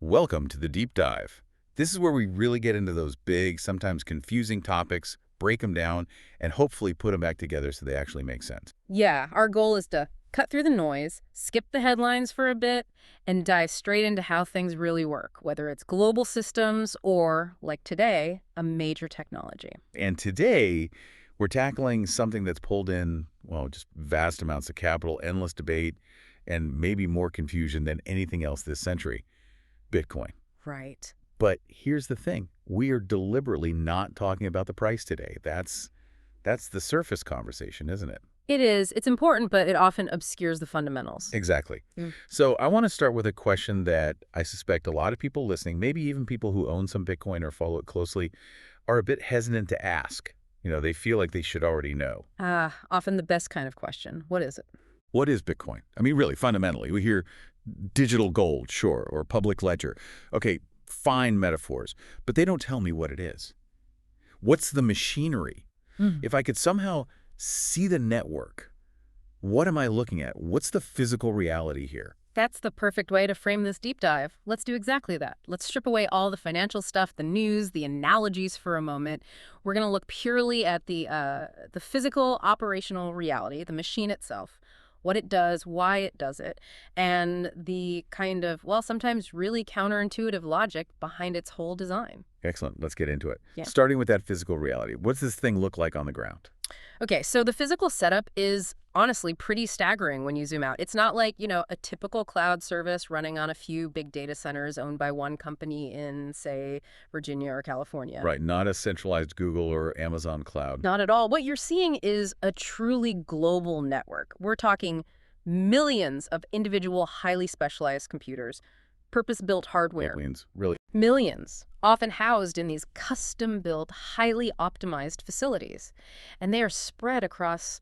Welcome to the Deep Dive. This is where we really get into those big, sometimes confusing topics, break them down, and hopefully put them back together so they actually make sense. Yeah, our goal is to cut through the noise, skip the headlines for a bit, and dive straight into how things really work, whether it's global systems or, like today, a major technology. And today, we're tackling something that's pulled in, well, just vast amounts of capital, endless debate, and maybe more confusion than anything else this century: Bitcoin. Right. But here's the thing. We are deliberately not talking about the price today. That's the surface conversation, isn't it? It is. It's important, but it often obscures the fundamentals. Exactly. Mm. So I want to start with a question that I suspect a lot of people listening, maybe even people who own some Bitcoin or follow it closely, are a bit hesitant to ask. They feel like they should already know. Often the best kind of question. What is it? What is Bitcoin? I mean, really, fundamentally, we hear digital gold, sure, or public ledger. Okay, fine metaphors, but they don't tell me what it is. What's the machinery? If I could somehow see the network, what am I looking at? What's the physical reality here? That's the perfect way to frame this deep dive. Let's do exactly that. Let's strip away all the financial stuff, the news, the analogies for a moment. We're going to look purely at the physical, operational reality, the machine itself, what it does, why it does it, and the kind of, well, sometimes really counterintuitive logic behind its whole design. Excellent. Let's get into it. Yeah. Starting with that physical reality. What's this thing look like on the ground? Okay, so the physical setup is honestly pretty staggering when you zoom out. It's not like, a typical cloud service running on a few big data centers owned by one company in, say, Virginia or California. Right, not a centralized Google or Amazon cloud. Not at all. What you're seeing is a truly global network. We're talking millions of individual, highly specialized computers, purpose-built hardware. Millions, really. Millions, often housed in these custom-built, highly optimized facilities. And they are spread across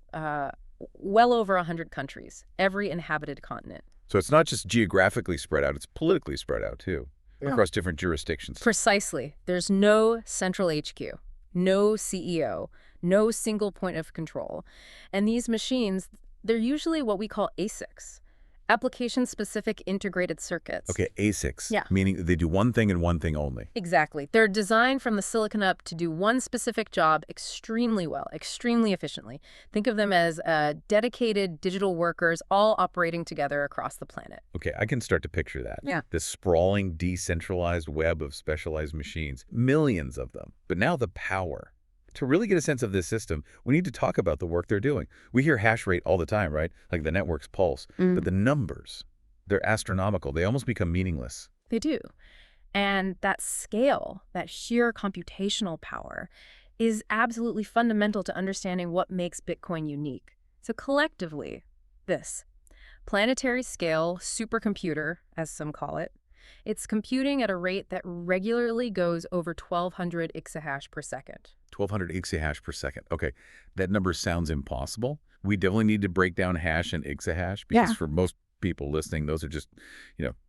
well over 100 countries, every inhabited continent. So it's not just geographically spread out, it's politically spread out, too, across different jurisdictions. Precisely. There's no central HQ, no CEO, no single point of control. And these machines, they're usually what we call ASICs. Application-specific integrated circuits. Okay, ASICs. Yeah. Meaning they do one thing and one thing only. Exactly. They're designed from the silicon up to do one specific job extremely well, extremely efficiently. Think of them as dedicated digital workers all operating together across the planet. Okay, I can start to picture that. Yeah. This sprawling, decentralized web of specialized machines. Millions of them. But now the power. To really get a sense of this system, we need to talk about the work they're doing. We hear hash rate all the time, right? Like the network's pulse. But the numbers, they're astronomical. They almost become meaningless. They do. And that scale, that sheer computational power, is absolutely fundamental to understanding what makes Bitcoin unique. So collectively, this planetary scale supercomputer, as some call it, it's computing at a rate that regularly goes over 1,200 exahash per second. 1,200 exahash per second. Okay, that number sounds impossible. We definitely need to break down hash and exahash because for most people listening, those are just,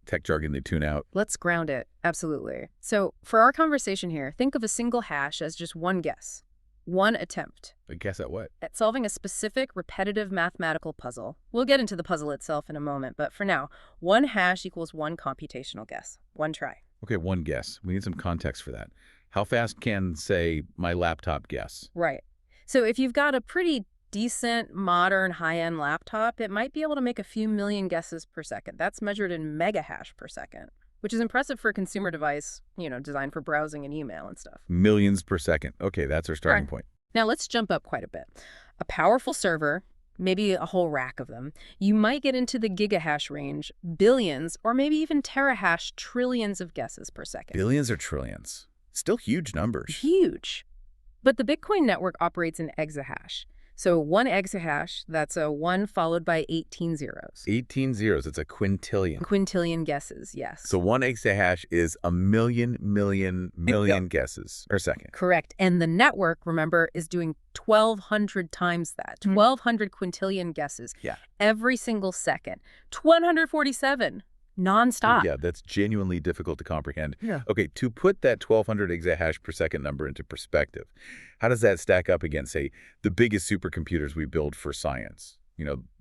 tech jargon they tune out. Let's ground it. Absolutely. So for our conversation here, think of a single hash as just one guess, one attempt. A guess at what? At solving a specific repetitive mathematical puzzle. We'll get into the puzzle itself in a moment, but for now, one hash equals one computational guess, one try. Okay, one guess. We need some context for that. How fast can, say, my laptop guess? Right. So if you've got a pretty decent, modern, high-end laptop, it might be able to make a few million guesses per second. That's measured in megahash per second, which is impressive for a consumer device, designed for browsing and email and stuff. Millions per second. Okay, that's our starting point. Now let's jump up quite a bit. A powerful server, maybe a whole rack of them, you might get into the gigahash range, billions, or maybe even terahash trillions of guesses per second. Billions or trillions? Still huge numbers. Huge. But the Bitcoin network operates in exahash. So one exahash, that's a 1 followed by 18 zeros. 18 zeros. It's a quintillion. Quintillion guesses, yes. So one exahash is a million guesses per second. Correct. And the network, remember, is doing 1,200 times that. 1,200 quintillion guesses. Yeah. Every single second. 147. Nonstop. Yeah, that's genuinely difficult to comprehend. Yeah. Okay, to put that 1,200 exahash per second number into perspective, how does that stack up against, say, the biggest supercomputers we build for science?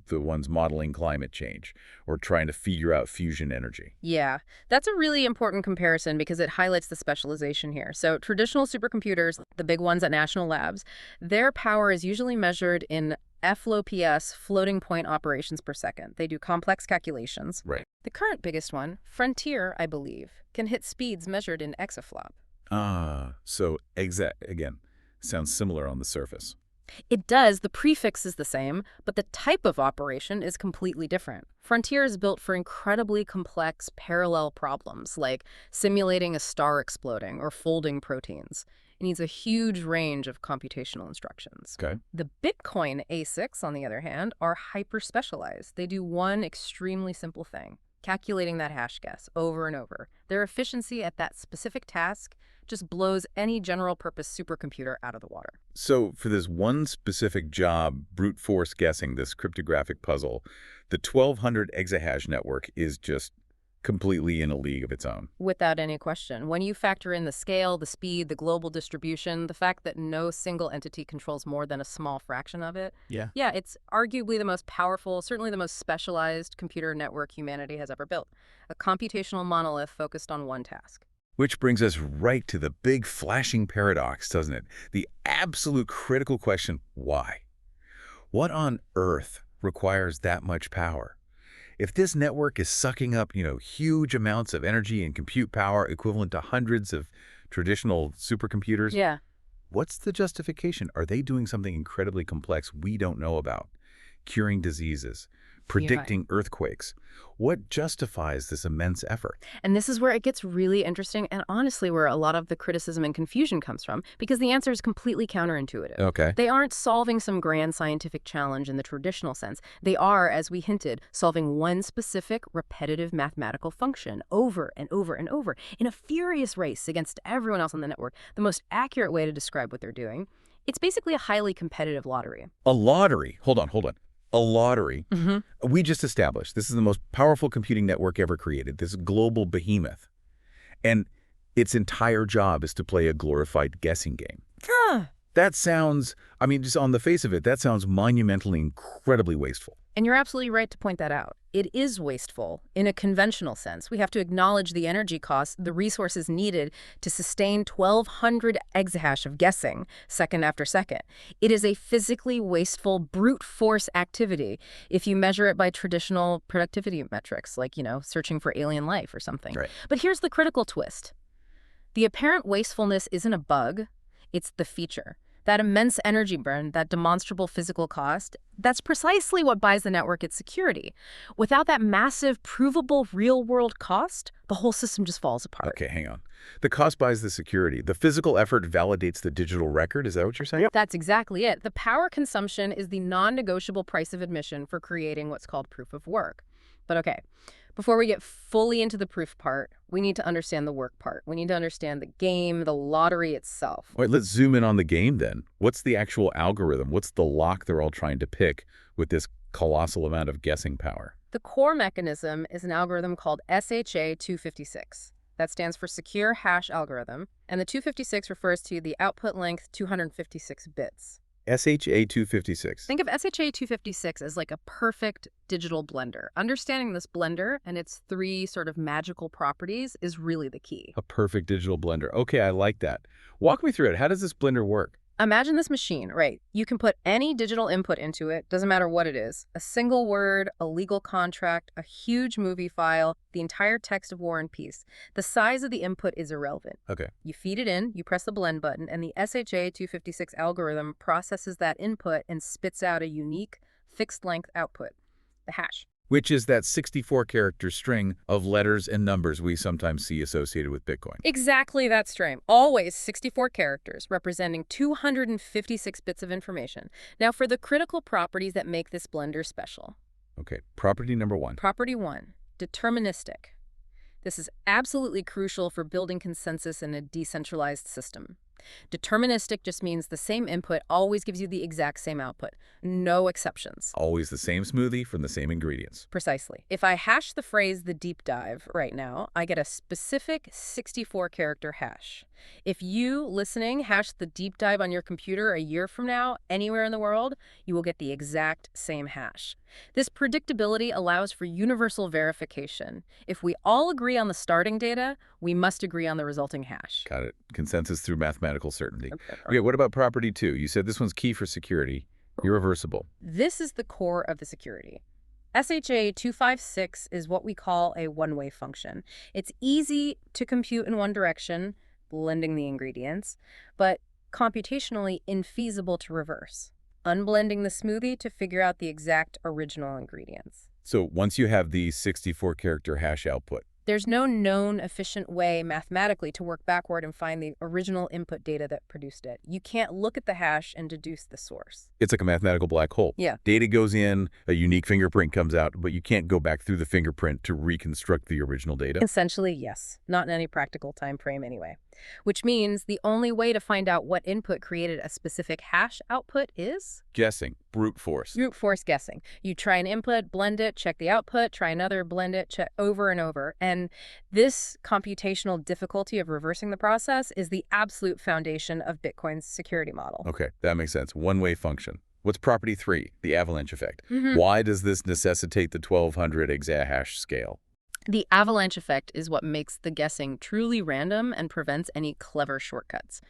the ones modeling climate change or trying to figure out fusion energy. Yeah, that's a really important comparison because it highlights the specialization here. So traditional supercomputers, the big ones at national labs, their power is usually measured in FLOPS, floating point operations per second. They do complex calculations. Right. The current biggest one, Frontier, I believe, can hit speeds measured in exaflop. So again, sounds similar on the surface. It does. The prefix is the same, but the type of operation is completely different. Frontier is built for incredibly complex parallel problems, like simulating a star exploding or folding proteins. It needs a huge range of computational instructions. Okay. The Bitcoin ASICs, on the other hand, are hyper-specialized. They do one extremely simple thing, calculating that hash guess over and over. Their efficiency at that specific task just blows any general-purpose supercomputer out of the water. So for this one specific job, brute force guessing, this cryptographic puzzle, the 1200 exahash network is just completely in a league of its own. Without any question. When you factor in the scale, the speed, the global distribution, the fact that no single entity controls more than a small fraction of it, Yeah. it's arguably the most powerful, certainly the most specialized computer network humanity has ever built. A computational monolith focused on one task. Which brings us right to the big flashing paradox, doesn't it? The absolute critical question, why? What on earth requires that much power? If this network is sucking up, huge amounts of energy and compute power equivalent to hundreds of traditional supercomputers, Yeah. what's the justification? Are they doing something incredibly complex we don't know about? Curing diseases, predicting earthquakes. What justifies this immense effort? And this is where it gets really interesting and honestly where a lot of the criticism and confusion comes from because the answer is completely counterintuitive. Okay. They aren't solving some grand scientific challenge in the traditional sense. They are, as we hinted, solving one specific repetitive mathematical function over and over and over in a furious race against everyone else on the network. The most accurate way to describe what they're doing, it's basically a highly competitive lottery. A lottery. Hold on. A lottery. Mm-hmm. We just established this is the most powerful computing network ever created, this global behemoth. And its entire job is to play a glorified guessing game. That sounds, just on the face of it, that sounds monumentally, incredibly wasteful. And you're absolutely right to point that out. It is wasteful in a conventional sense. We have to acknowledge the energy costs, the resources needed to sustain 1,200 exahash of guessing second after second. It is a physically wasteful brute force activity if you measure it by traditional productivity metrics, like, searching for alien life or something. Right. But here's the critical twist. The apparent wastefulness isn't a bug, it's the feature. That immense energy burn, that demonstrable physical cost, that's precisely what buys the network its security. Without that massive, provable, real-world cost, the whole system just falls apart. Okay, hang on. The cost buys the security. The physical effort validates the digital record. Is that what you're saying? That's exactly it. The power consumption is the non-negotiable price of admission for creating what's called proof of work. But okay, before we get fully into the proof part, we need to understand the work part. We need to understand the game, the lottery itself. All right, let's zoom in on the game then. What's the actual algorithm? What's the lock they're all trying to pick with this colossal amount of guessing power? The core mechanism is an algorithm called SHA-256. That stands for Secure Hash Algorithm, and the 256 refers to the output length 256 bits. SHA-256. Think of SHA-256 as like a perfect digital blender. Understanding this blender and its three sort of magical properties is really the key. A perfect digital blender. Okay, I like that. Walk me through it. How does this blender work? Imagine this machine, right? You can put any digital input into it, doesn't matter what it is. A single word, a legal contract, a huge movie file, the entire text of War and Peace. The size of the input is irrelevant. Okay. You feed it in, you press the blend button, and the SHA-256 algorithm processes that input and spits out a unique, fixed-length output, the hash. Which is that 64-character string of letters and numbers we sometimes see associated with Bitcoin. Exactly that string. Always 64 characters, representing 256 bits of information. Now for the critical properties that make this blender special. Okay, property number one. Property one, deterministic. This is absolutely crucial for building consensus in a decentralized system. Deterministic just means the same input always gives you the exact same output. No exceptions. Always the same smoothie from the same ingredients. Precisely. If I hash the phrase the deep dive right now, I get a specific 64-character hash. If you, listening, hash the deep dive on your computer a year from now, anywhere in the world, you will get the exact same hash. This predictability allows for universal verification. If we all agree on the starting data, we must agree on the resulting hash. Got it. Consensus through mathematical certainty. Okay. Okay, what about property 2? You said this one's key for security. Irreversible. This is the core of the security. SHA 256 is what we call a one-way function. It's easy to compute in one direction, blending the ingredients, but computationally infeasible to reverse, unblending the smoothie to figure out the exact original ingredients. So once you have the 64-character hash output, There's no known efficient way mathematically to work backward and find the original input data that produced it. You can't look at the hash and deduce the source. it's like a mathematical black hole. Yeah. Data goes in, a unique fingerprint comes out, but you can't go back through the fingerprint to reconstruct the original data. Essentially, yes. Not in any practical time frame anyway. Which means the only way to find out what input created a specific hash output is Guessing. Brute force. brute force guessing. You try an input, blend it, check the output, try another, blend it, check over and over. And this computational difficulty of reversing the process is the absolute foundation of Bitcoin's security model. Okay, that makes sense. One-way function. What's property 3? The avalanche effect. Mhm. Why does this necessitate the 1200 exahash scale? The avalanche effect is what makes the guessing truly random and prevents any clever shortcuts.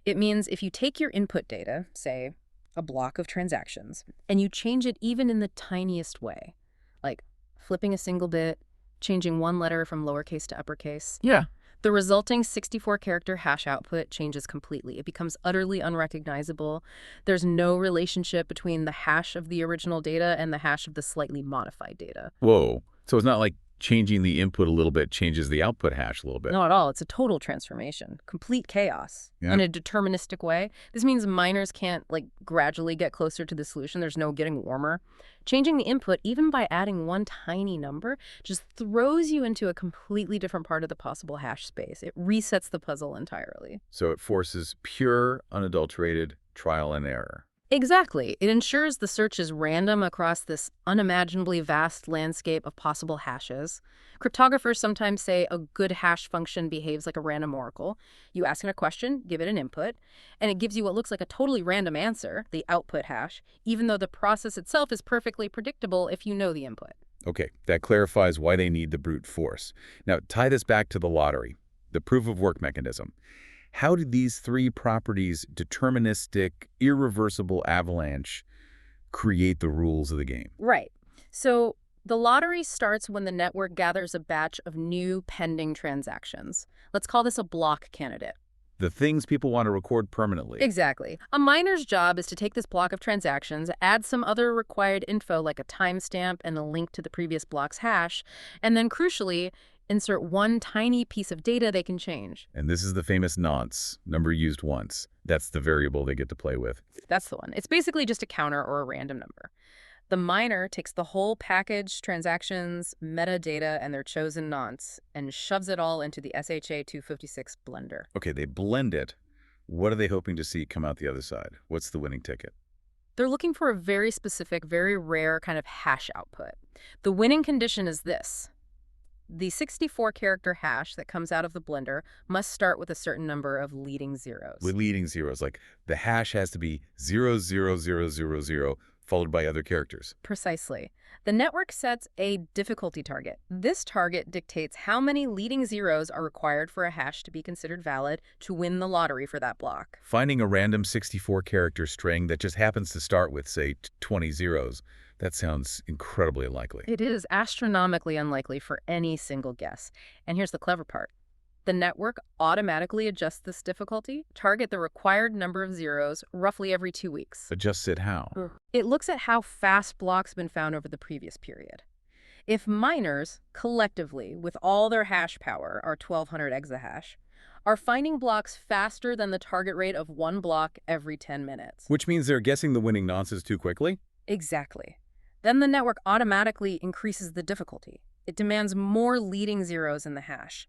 It means if you take your input data, say a block of transactions, and you change it even in the tiniest way, like flipping a single bit, changing one letter from lowercase to uppercase, Yeah. the resulting 64-character hash output changes completely. It becomes utterly unrecognizable. There's no relationship between the hash of the original data and the hash of the slightly modified data. Whoa. So it's not like changing the input a little bit changes the output hash a little bit. Not at all. It's a total transformation. Complete chaos. Yeah. In a deterministic way. This means miners can't, gradually get closer to the solution. There's no getting warmer. Changing the input, even by adding one tiny number, just throws you into a completely different part of the possible hash space. It resets the puzzle entirely. So it forces pure, unadulterated trial and error. Exactly. It ensures the search is random across this unimaginably vast landscape of possible hashes. Cryptographers sometimes say a good hash function behaves like a random oracle. You ask it a question, give it an input, and it gives you what looks like a totally random answer, the output hash, even though the process itself is perfectly predictable if you know the input. Okay, that clarifies why they need the brute force. Now, tie this back to the lottery, the proof of work mechanism. How do these three properties, deterministic, irreversible, avalanche, create the rules of the game? Right. So the lottery starts when the network gathers a batch of new pending transactions. Let's call this a block candidate. The things people want to record permanently. Exactly. A miner's job is to take this block of transactions, add some other required info like a timestamp and a link to the previous block's hash, and then crucially, insert one tiny piece of data they can change. And this is the famous nonce, number used once. That's the variable they get to play with. That's the one. It's basically just a counter or a random number. The miner takes the whole package, transactions, metadata, and their chosen nonce, and shoves it all into the SHA 256 blender. Okay, they blend it. What are they hoping to see come out the other side? What's the winning ticket? They're looking for a very specific, very rare kind of hash output. The winning condition is this. The 64-character hash that comes out of the blender must start with a certain number of leading zeros. With leading zeros, like the hash has to be 00000 followed by other characters. Precisely. The network sets a difficulty target. This target dictates how many leading zeros are required for a hash to be considered valid to win the lottery for that block. Finding a random 64-character string that just happens to start with, say, 20 zeros, that sounds incredibly unlikely. It is astronomically unlikely for any single guess. And here's the clever part. The network automatically adjusts this difficulty, target the required number of zeros roughly every 2 weeks. Adjusts it how? It looks at how fast blocks have been found over the previous period. If miners, collectively, with all their hash power, our 1200 exahash, are finding blocks faster than the target rate of one block every 10 minutes. Which means they're guessing the winning nonces too quickly? Exactly. Then the network automatically increases the difficulty. It demands more leading zeros in the hash.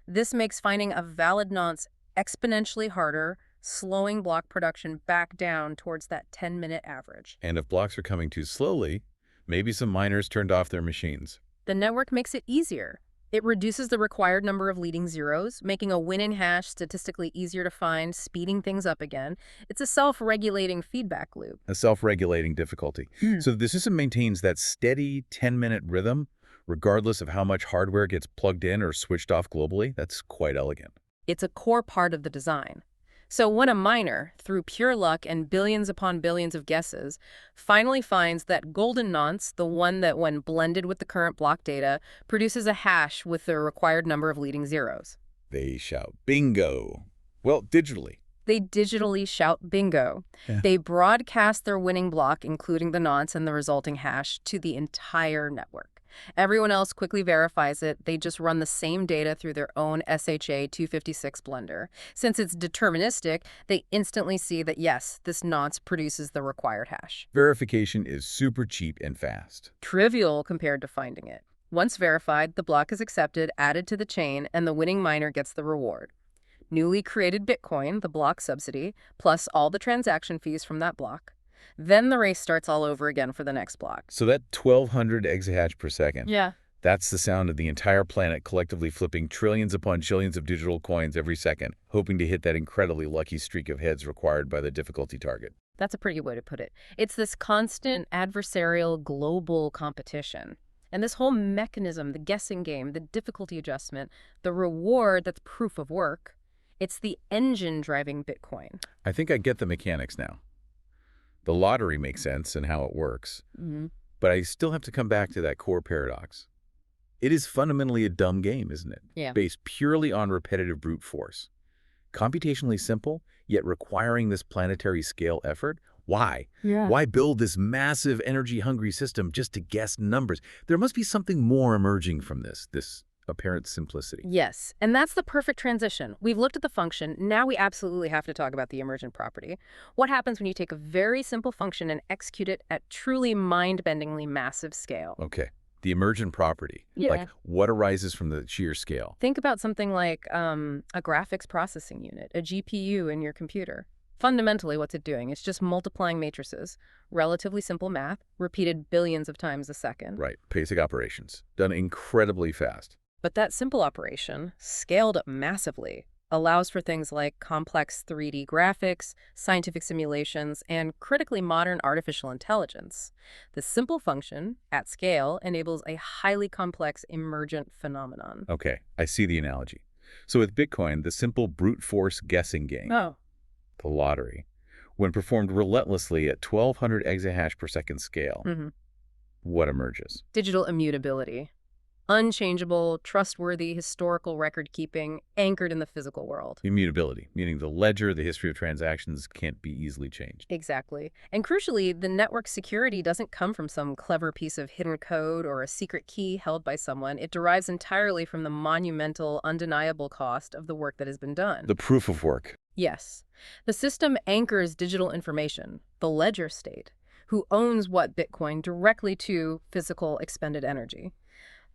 This makes finding a valid nonce exponentially harder, slowing block production back down towards that 10-minute average. And if blocks are coming too slowly, maybe some miners turned off their machines. The network makes it easier. It reduces the required number of leading zeros, making a winning hash statistically easier to find, speeding things up again. It's a self-regulating feedback loop. A self-regulating difficulty. So the system maintains that steady 10-minute rhythm, regardless of how much hardware gets plugged in or switched off globally. That's quite elegant. It's a core part of the design. So when a miner, through pure luck and billions upon billions of guesses, finally finds that golden nonce, the one that when blended with the current block data, produces a hash with the required number of leading zeros. They shout, bingo. Well, digitally. They digitally shout bingo. Yeah. They broadcast their winning block, including the nonce and the resulting hash, to the entire network. Everyone else quickly verifies it. They just run the same data through their own SHA 256 blender. Since it's deterministic, they instantly see that, yes, this nonce produces the required hash. Verification is super cheap and fast. Trivial compared to finding it. Once verified, the block is accepted, added to the chain, and the winning miner gets the reward. Newly created Bitcoin, the block subsidy, plus all the transaction fees from that block. Then the race starts all over again for the next block. So that 1,200 exahash per second, Yeah. that's the sound of the entire planet collectively flipping trillions upon trillions of digital coins every second, hoping to hit that incredibly lucky streak of heads required by the difficulty target. That's a pretty good way to put it. It's this constant adversarial global competition. And this whole mechanism, the guessing game, the difficulty adjustment, the reward that's proof of work, it's the engine driving Bitcoin. I think I get the mechanics now. The lottery makes sense and how it works. But I still have to come back to that core paradox. It is fundamentally a dumb game, isn't it? Yeah. Based purely on repetitive brute force. Computationally simple, yet requiring this planetary scale effort. Why? Yeah. Why build this massive energy-hungry system just to guess numbers? There must be something more emerging from this apparent simplicity. Yes, and that's the perfect transition. We've looked at the function. Now we absolutely have to talk about the emergent property. What happens when you take a very simple function and execute it at truly mind-bendingly massive scale? Okay. The emergent property. Yeah. Like what arises from the sheer scale? Think about something like a graphics processing unit, a GPU in your computer. Fundamentally, what's it doing? It's just multiplying matrices. Relatively simple math, repeated billions of times a second. Right. Basic operations. Done incredibly fast. But that simple operation, scaled up massively, allows for things like complex 3D graphics, scientific simulations, and critically modern artificial intelligence. The simple function, at scale, enables a highly complex emergent phenomenon. Okay, I see the analogy. So with Bitcoin, the simple brute force guessing game, Oh. the lottery, when performed relentlessly at 1,200 exahash per second scale, what emerges? Digital immutability. Unchangeable, trustworthy, historical record-keeping, anchored in the physical world. Immutability, meaning the ledger, the history of transactions can't be easily changed. Exactly. And crucially, the network security doesn't come from some clever piece of hidden code or a secret key held by someone. It derives entirely from the monumental, undeniable cost of the work that has been done. The proof of work. Yes. The system anchors digital information, the ledger state, who owns what Bitcoin directly to physical expended energy.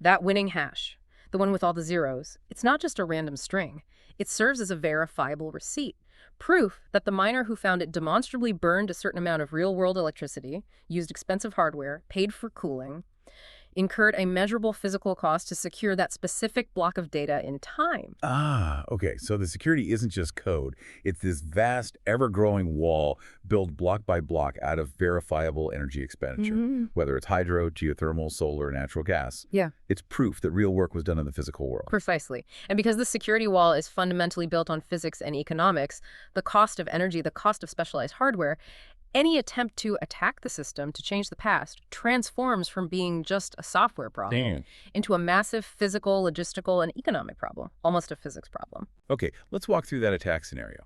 That winning hash, the one with all the zeros, it's not just a random string. It serves as a verifiable receipt, proof that the miner who found it demonstrably burned a certain amount of real-world electricity, used expensive hardware, paid for cooling, incurred a measurable physical cost to secure that specific block of data in time. Ah, okay. So the security isn't just code. It's this vast, ever-growing wall built block by block out of verifiable energy expenditure, whether it's hydro, geothermal, solar, or natural gas. Yeah. It's proof that real work was done in the physical world. Precisely. And because the security wall is fundamentally built on physics and economics, the cost of energy, the cost of specialized hardware, any attempt to attack the system to change the past transforms from being just a software problem into a massive physical, logistical, and economic problem, almost a physics problem. Okay, let's walk through that attack scenario.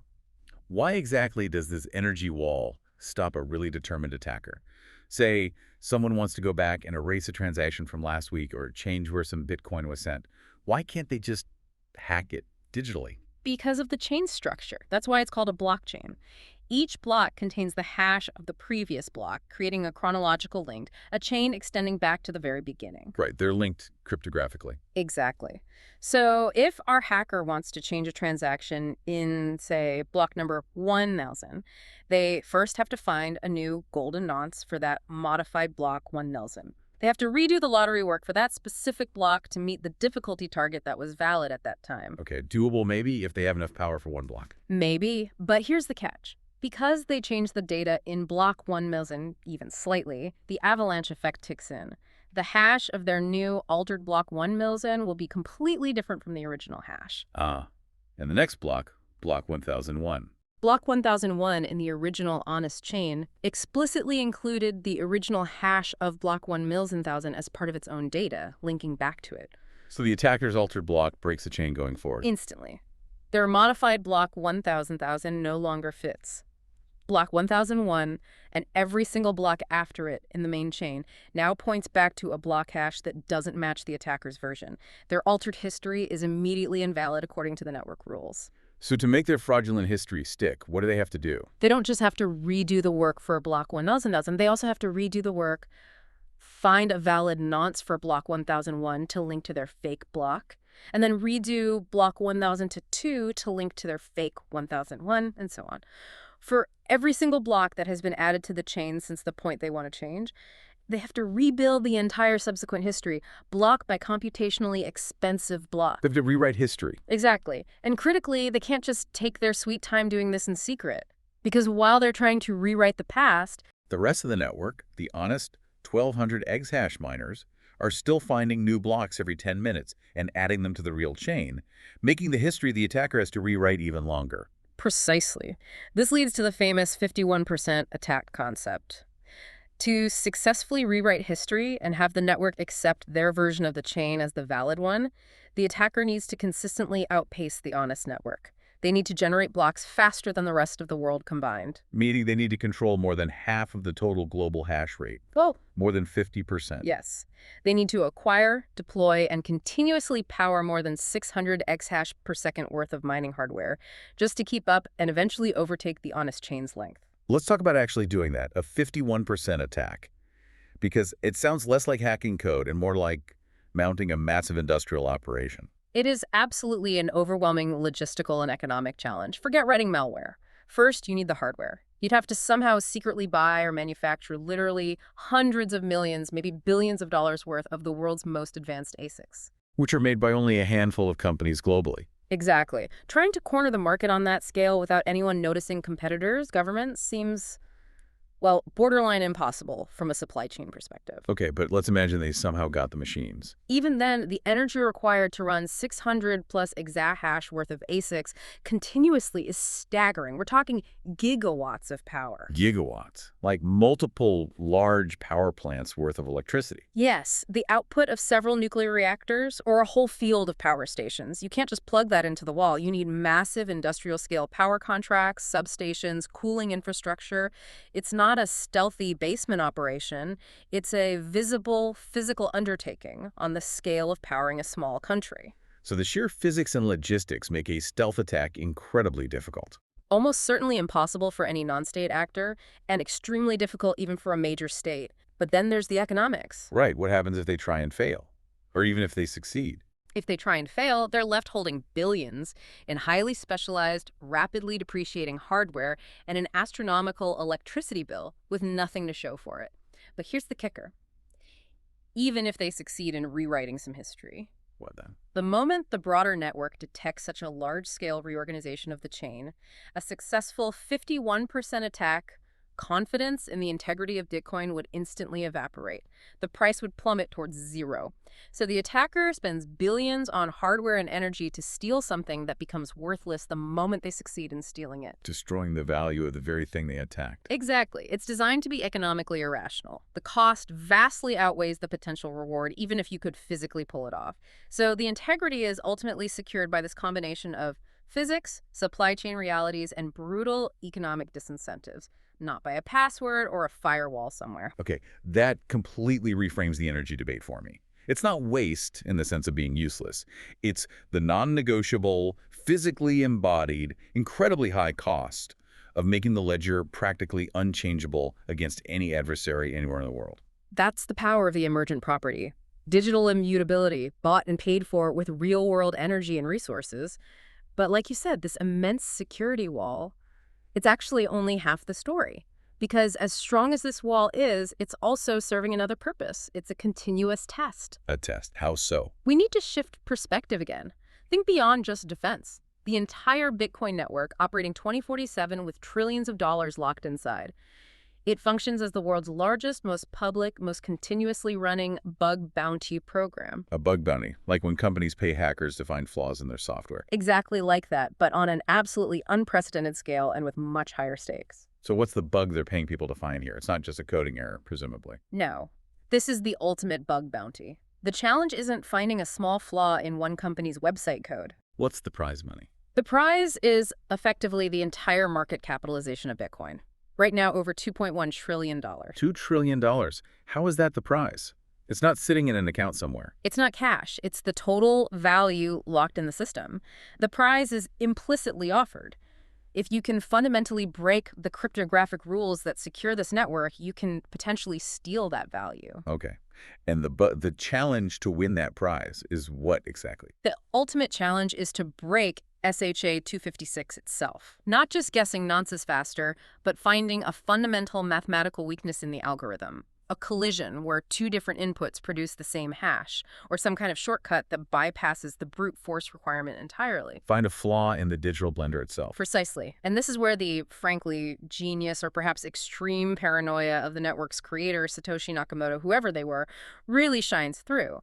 Why exactly does this energy wall stop a really determined attacker? Say, someone wants to go back and erase a transaction from last week or change where some Bitcoin was sent. Why can't they just hack it digitally? Because of the chain structure. That's why it's called a blockchain. Each block contains the hash of the previous block, creating a chronological link, a chain extending back to the very beginning. Right, they're linked cryptographically. Exactly. So if our hacker wants to change a transaction in, say, block number 1000, they first have to find a new golden nonce for that modified block 1000. They have to redo the lottery work for that specific block to meet the difficulty target that was valid at that time. Okay, doable maybe if they have enough power for one block. Maybe, but here's the catch. Because they changed the data in block 1000 even slightly, the avalanche effect kicks in. The hash of their new altered block 1000 will be completely different from the original hash. And the next block, block 1001. Block 1001 in the original honest chain explicitly included the original hash of block 1000 as part of its own data, linking back to it. So the attacker's altered block breaks the chain going forward. Instantly. Their modified block 1000 no longer fits. Block 1001 and every single block after it in the main chain now points back to a block hash that doesn't match the attacker's version. Their altered history is immediately invalid according to the network rules. So to make their fraudulent history stick, what do they have to do? They don't just have to redo the work for block 1000, they also have to redo the work, find a valid nonce for block 1001 to link to their fake block, and then redo block 1002 to link to their fake 1001, and so on. For every single block that has been added to the chain since the point they want to change, they have to rebuild the entire subsequent history, block by computationally expensive block. They have to rewrite history. Exactly. And critically, they can't just take their sweet time doing this in secret. Because while they're trying to rewrite the past, The rest of the network, the honest 1200 exahash miners, are still finding new blocks every 10 minutes and adding them to the real chain, making the history the attacker has to rewrite even longer. precisely. This leads to the famous 51% attack concept. To successfully rewrite history and have the network accept their version of the chain as the valid one, the attacker needs to consistently outpace the honest network. They need to generate blocks faster than the rest of the world combined. Meaning they need to control more than half of the total global hash rate. Oh, More than 50%. yes. They need to acquire, deploy, and continuously power more than 600 exahash per second worth of mining hardware just to keep up and eventually overtake the honest chain's length. Let's talk about actually doing that, a 51% attack. Because it sounds less like hacking code and more like mounting a massive industrial operation. It is absolutely an overwhelming logistical and economic challenge. Forget writing malware. First, you need the hardware. You'd have to somehow secretly buy or manufacture literally hundreds of millions, maybe billions of dollars worth of the world's most advanced ASICs. Which are made by only a handful of companies globally. Exactly. Trying to corner the market on that scale without anyone noticing competitors, governments, seems, well, borderline impossible from a supply chain perspective. Okay, but let's imagine they somehow got the machines. Even then, the energy required to run 600 plus exahash worth of ASICs continuously is staggering. We're talking gigawatts of power. Gigawatts. Like multiple large power plants worth of electricity. Yes, the output of several nuclear reactors or a whole field of power stations. You can't just plug that into the wall. You need massive industrial-scale power contracts, substations, cooling infrastructure. It's not a stealthy basement operation. It's a visible, physical undertaking on the scale of powering a small country. So the sheer physics and logistics make a stealth attack incredibly difficult. Almost certainly impossible for any non-state actor, and extremely difficult even for a major state. But then there's the economics. Right, what happens if they try and fail? Or even if they succeed? If they try and fail, they're left holding billions in highly specialized, rapidly depreciating hardware and an astronomical electricity bill with nothing to show for it. But here's the kicker. Even if they succeed in rewriting some history, What then? the moment the broader network detects such a large-scale reorganization of the chain, a successful 51% attack, confidence in the integrity of Bitcoin would instantly evaporate. The price would plummet towards zero. So the attacker spends billions on hardware and energy to steal something that becomes worthless the moment they succeed in stealing it. Destroying the value of the very thing they attacked. Exactly. It's designed to be economically irrational. The cost vastly outweighs the potential reward, even if you could physically pull it off. So the integrity is ultimately secured by this combination of physics, supply chain realities, and brutal economic disincentives, not by a password or a firewall somewhere. Okay, that completely reframes the energy debate for me. It's not waste in the sense of being useless. It's the non-negotiable, physically embodied, incredibly high cost of making the ledger practically unchangeable against any adversary anywhere in the world. That's the power of the emergent property. Digital immutability, bought and paid for with real-world energy and resources. But like you said, this immense security wall, it's actually only half the story. Because as strong as this wall is, it's also serving another purpose. It's a continuous test. A test. How so? We need to shift perspective again. Think beyond just defense. The entire Bitcoin network operating 2047 with trillions of dollars locked inside. It functions as the world's largest, most public, most continuously running bug bounty program. A bug bounty, like when companies pay hackers to find flaws in their software. Exactly like that, but on an absolutely unprecedented scale and with much higher stakes. So what's the bug they're paying people to find here? It's not just a coding error, presumably. No. This is the ultimate bug bounty. The challenge isn't finding a small flaw in one company's website code. What's the prize money? The prize is effectively the entire market capitalization of Bitcoin. Right now, over $2.1 trillion. $2 trillion. How is that the prize? It's not sitting in an account somewhere. It's not cash. It's the total value locked in the system. The prize is implicitly offered. If you can fundamentally break the cryptographic rules that secure this network, you can potentially steal that value. Okay. And the challenge to win that prize is what exactly? The ultimate challenge is to break SHA 256 itself. Not just guessing nonces faster, but finding a fundamental mathematical weakness in the algorithm. A collision where two different inputs produce the same hash, or some kind of shortcut that bypasses the brute force requirement entirely. Find a flaw in the digital blender itself. Precisely. And this is where the, frankly, genius or perhaps extreme paranoia of the network's creator, Satoshi Nakamoto, whoever they were, really shines through.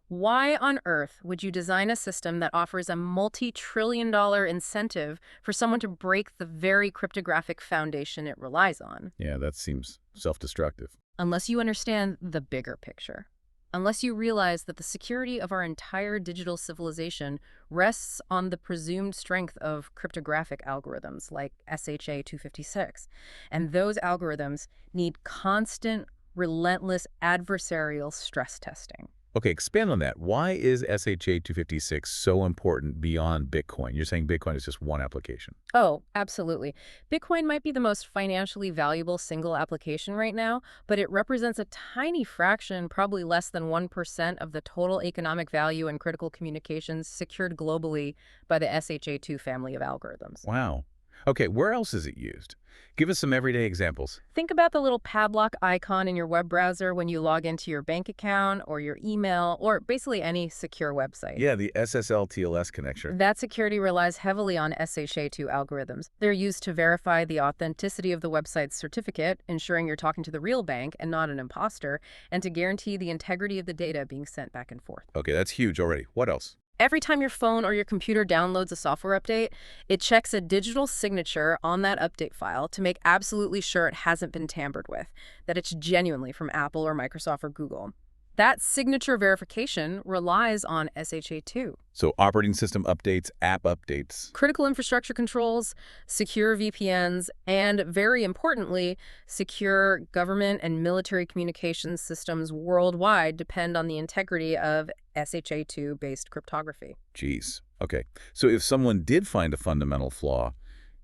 Why on earth would you design a system that offers a multi-trillion-dollar incentive for someone to break the very cryptographic foundation it relies on? Yeah, that seems self-destructive. Unless you understand the bigger picture. Unless you realize that the security of our entire digital civilization rests on the presumed strength of cryptographic algorithms like SHA 256. And those algorithms need constant, relentless adversarial stress testing. Okay, expand on that. Why is SHA 256 so important beyond Bitcoin? You're saying Bitcoin is just one application. Oh, absolutely. Bitcoin might be the most financially valuable single application right now, but it represents a tiny fraction, probably less than 1% of the total economic value in critical communications secured globally by the SHA-2 family of algorithms. Wow. Okay, where else is it used? Give us some everyday examples. Think about the little padlock icon in your web browser when you log into your bank account or your email or basically any secure website. Yeah, the SSL-TLS connection. That security relies heavily on SHA-2 algorithms. They're used to verify the authenticity of the website's certificate, ensuring you're talking to the real bank and not an imposter, and to guarantee the integrity of the data being sent back and forth. Okay, that's huge already. What else? Every time your phone or your computer downloads a software update, it checks a digital signature on that update file to make absolutely sure it hasn't been tampered with, that it's genuinely from Apple or Microsoft or Google. That signature verification relies on SHA-2. So operating system updates, app updates. Critical infrastructure controls, secure VPNs, and very importantly, secure government and military communications systems worldwide depend on the integrity of SHA-2-based cryptography. Geez. Okay. So if someone did find a fundamental flaw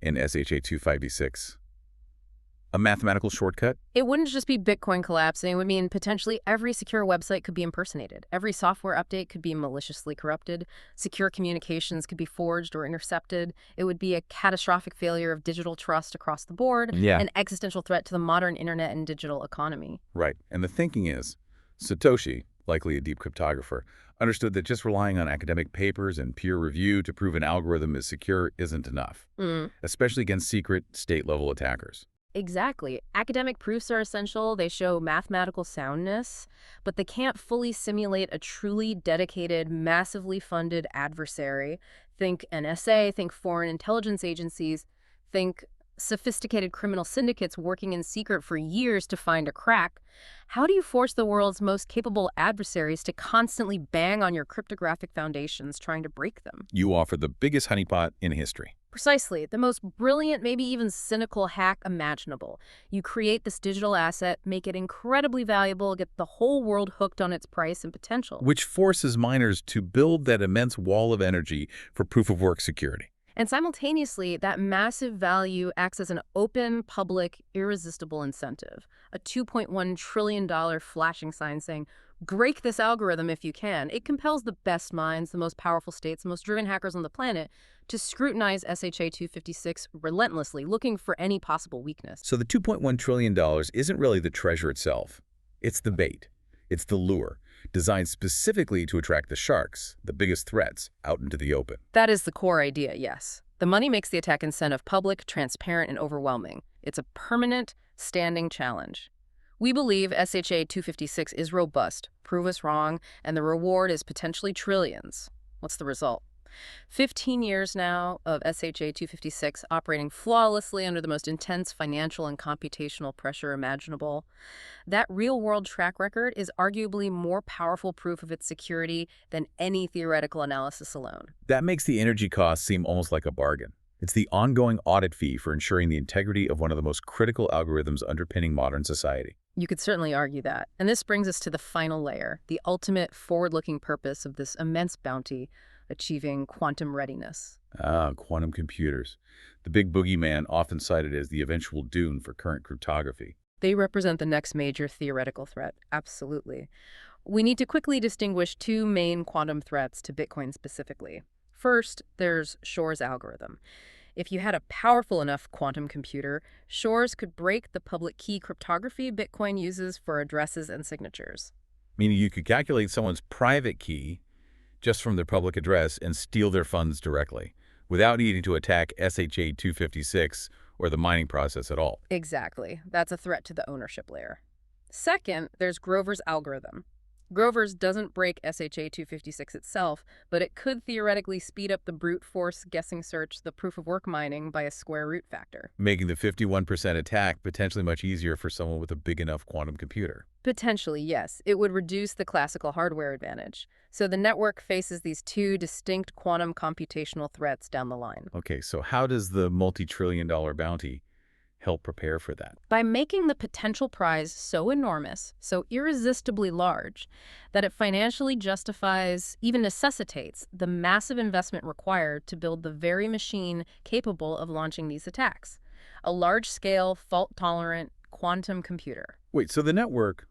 in SHA-256, a mathematical shortcut? It wouldn't just be Bitcoin collapsing. It would mean potentially every secure website could be impersonated. Every software update could be maliciously corrupted. Secure communications could be forged or intercepted. It would be a catastrophic failure of digital trust across the board. Yeah. An existential threat to the modern internet and digital economy. Right. And the thinking is, Satoshi, likely a deep cryptographer, understood that just relying on academic papers and peer review to prove an algorithm is secure isn't enough, especially against secret state-level attackers. Exactly. Academic proofs are essential. They show mathematical soundness, but they can't fully simulate a truly dedicated, massively funded adversary. Think NSA, think foreign intelligence agencies, think sophisticated criminal syndicates working in secret for years to find a crack. How do you force the world's most capable adversaries to constantly bang on your cryptographic foundations trying to break them? You offer the biggest honeypot in history. Precisely. The most brilliant, maybe even cynical hack imaginable. You create this digital asset, make it incredibly valuable, get the whole world hooked on its price and potential. Which forces miners to build that immense wall of energy for proof-of-work security. And simultaneously, that massive value acts as an open, public, irresistible incentive, a $2.1 trillion flashing sign saying, break this algorithm if you can. It compels the best minds, the most powerful states, the most driven hackers on the planet to scrutinize SHA-256 relentlessly, looking for any possible weakness. So the $2.1 trillion isn't really the treasure itself. It's the bait. It's the lure, designed specifically to attract the sharks, the biggest threats, out into the open. That is the core idea, yes. The money makes the attack incentive public, transparent, and overwhelming. It's a permanent, standing challenge. We believe SHA-256 is robust, prove us wrong, and the reward is potentially trillions. What's the result? 15 years now of SHA-256 operating flawlessly under the most intense financial and computational pressure imaginable. That real-world track record is arguably more powerful proof of its security than any theoretical analysis alone. That makes the energy cost seem almost like a bargain. It's the ongoing audit fee for ensuring the integrity of one of the most critical algorithms underpinning modern society. You could certainly argue that. And this brings us to the final layer, the ultimate forward-looking purpose of this immense bounty, achieving quantum readiness. Quantum computers. The big boogeyman often cited as the eventual doom for current cryptography. They represent the next major theoretical threat, absolutely. We need to quickly distinguish two main quantum threats to Bitcoin specifically. First, there's Shor's algorithm. If you had a powerful enough quantum computer, Shor's could break the public key cryptography Bitcoin uses for addresses and signatures. Meaning you could calculate someone's private key just from their public address and steal their funds directly, without needing to attack SHA-256 or the mining process at all. Exactly. That's a threat to the ownership layer. Second, there's Grover's algorithm. Grover's doesn't break SHA-256 itself, but it could theoretically speed up the brute force guessing search, the proof-of-work mining, by a square root factor. Making the 51% attack potentially much easier for someone with a big enough quantum computer. Potentially, yes. It would reduce the classical hardware advantage. So the network faces these two distinct quantum computational threats down the line. Okay, so how does the multi-trillion-dollar bounty help prepare for that? By making the potential prize so enormous, so irresistibly large, that it financially justifies, even necessitates, the massive investment required to build the very machine capable of launching these attacks. A large-scale, fault-tolerant quantum computer. Wait, so the network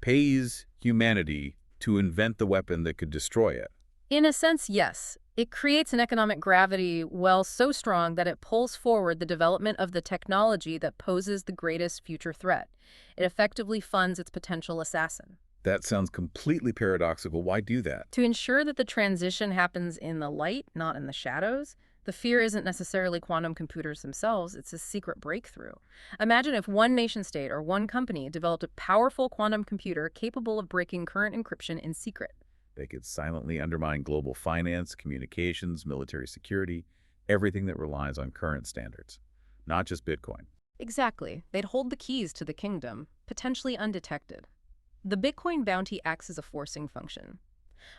pays humanity to invent the weapon that could destroy it? In a sense, yes. It creates an economic gravity, well, so strong that it pulls forward the development of the technology that poses the greatest future threat. It effectively funds its potential assassin. That sounds completely paradoxical. Why do that? To ensure that the transition happens in the light, not in the shadows, the fear isn't necessarily quantum computers themselves, it's a secret breakthrough. Imagine if one nation-state or one company developed a powerful quantum computer capable of breaking current encryption in secret. They could silently undermine global finance, communications, military security, everything that relies on current standards, not just Bitcoin. Exactly. They'd hold the keys to the kingdom, potentially undetected. The Bitcoin bounty acts as a forcing function.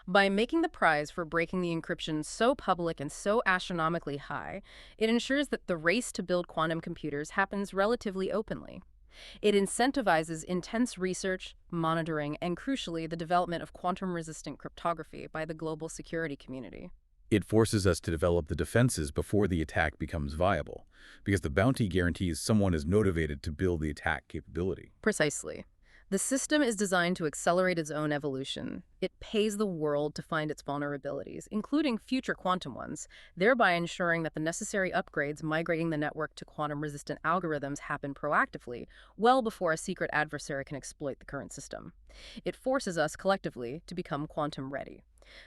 By making the prize for breaking the encryption so public and so astronomically high, it ensures that the race to build quantum computers happens relatively openly. It incentivizes intense research, monitoring, and crucially, the development of quantum-resistant cryptography by the global security community. It forces us to develop the defenses before the attack becomes viable, because the bounty guarantees someone is motivated to build the attack capability. Precisely. The system is designed to accelerate its own evolution. It pays the world to find its vulnerabilities, including future quantum ones, thereby ensuring that the necessary upgrades migrating the network to quantum-resistant algorithms happen proactively, well before a secret adversary can exploit the current system. It forces us, collectively, to become quantum ready.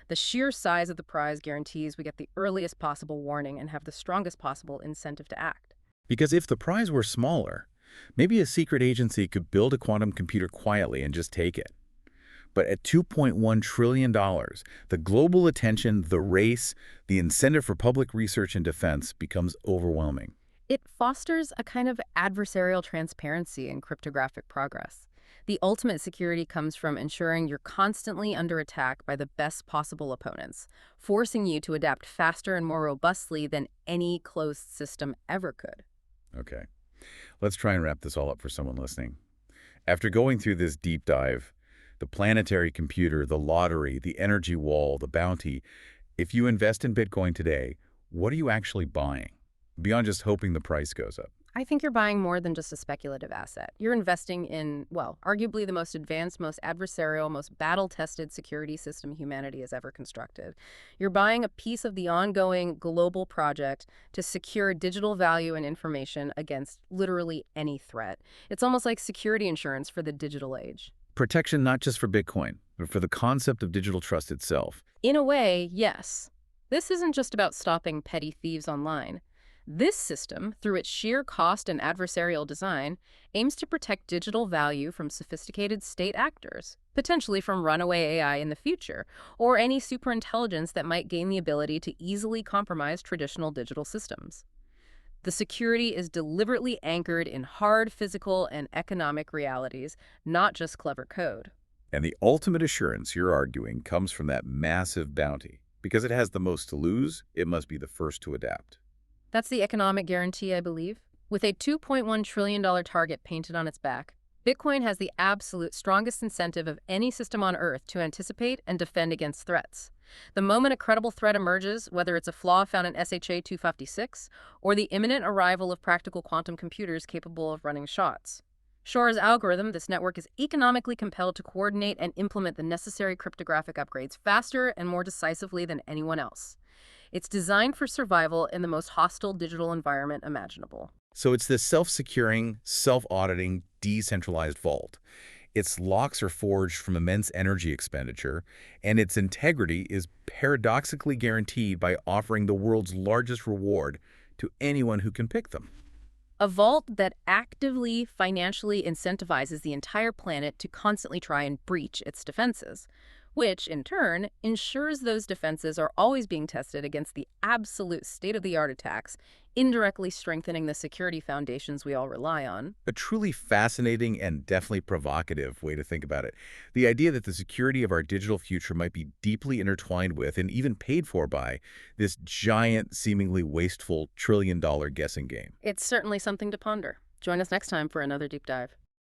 The sheer size of the prize guarantees we get the earliest possible warning and have the strongest possible incentive to act. Because if the prize were smaller, maybe a secret agency could build a quantum computer quietly and just take it. But at $2.1 trillion, the global attention, the race, the incentive for public research and defense becomes overwhelming. It fosters a kind of adversarial transparency in cryptographic progress. The ultimate security comes from ensuring you're constantly under attack by the best possible opponents, forcing you to adapt faster and more robustly than any closed system ever could. Okay. Let's try and wrap this all up for someone listening. After going through this deep dive, the planetary computer, the lottery, the energy wall, the bounty, if you invest in Bitcoin today, What are you actually buying, beyond just hoping the price goes up? I think you're buying more than just a speculative asset. You're investing in, well, arguably the most advanced, most adversarial, most battle-tested security system humanity has ever constructed. You're buying a piece of the ongoing global project to secure digital value and information against literally any threat. It's almost like security insurance for the digital age. Protection not just for Bitcoin, but for the concept of digital trust itself. In a way, yes. This isn't just about stopping petty thieves online. This system, through its sheer cost and adversarial design, aims to protect digital value from sophisticated state actors, potentially from runaway AI in the future, or any superintelligence that might gain the ability to easily compromise traditional digital systems. The security is deliberately anchored in hard physical and economic realities, not just clever code. And the ultimate assurance you're arguing comes from that massive bounty. Because it has the most to lose, it must be the first to adapt. That's the economic guarantee, I believe. With a $2.1 trillion target painted on its back, Bitcoin has the absolute strongest incentive of any system on Earth to anticipate and defend against threats. The moment a credible threat emerges, whether it's a flaw found in SHA-256 or the imminent arrival of practical quantum computers capable of running shots. Shor's algorithm, this network is economically compelled to coordinate and implement the necessary cryptographic upgrades faster and more decisively than anyone else. It's designed for survival in the most hostile digital environment imaginable. So it's this self-securing, self-auditing, decentralized vault. Its locks are forged from immense energy expenditure, and its integrity is paradoxically guaranteed by offering the world's largest reward to anyone who can pick them. A vault that actively financially incentivizes the entire planet to constantly try and breach its defenses, which, in turn, ensures those defenses are always being tested against the absolute state-of-the-art attacks, indirectly strengthening the security foundations we all rely on. A truly fascinating and definitely provocative way to think about it. The idea that the security of our digital future might be deeply intertwined with and even paid for by this giant, seemingly wasteful trillion-dollar guessing game. It's certainly something to ponder. Join us next time for another deep dive.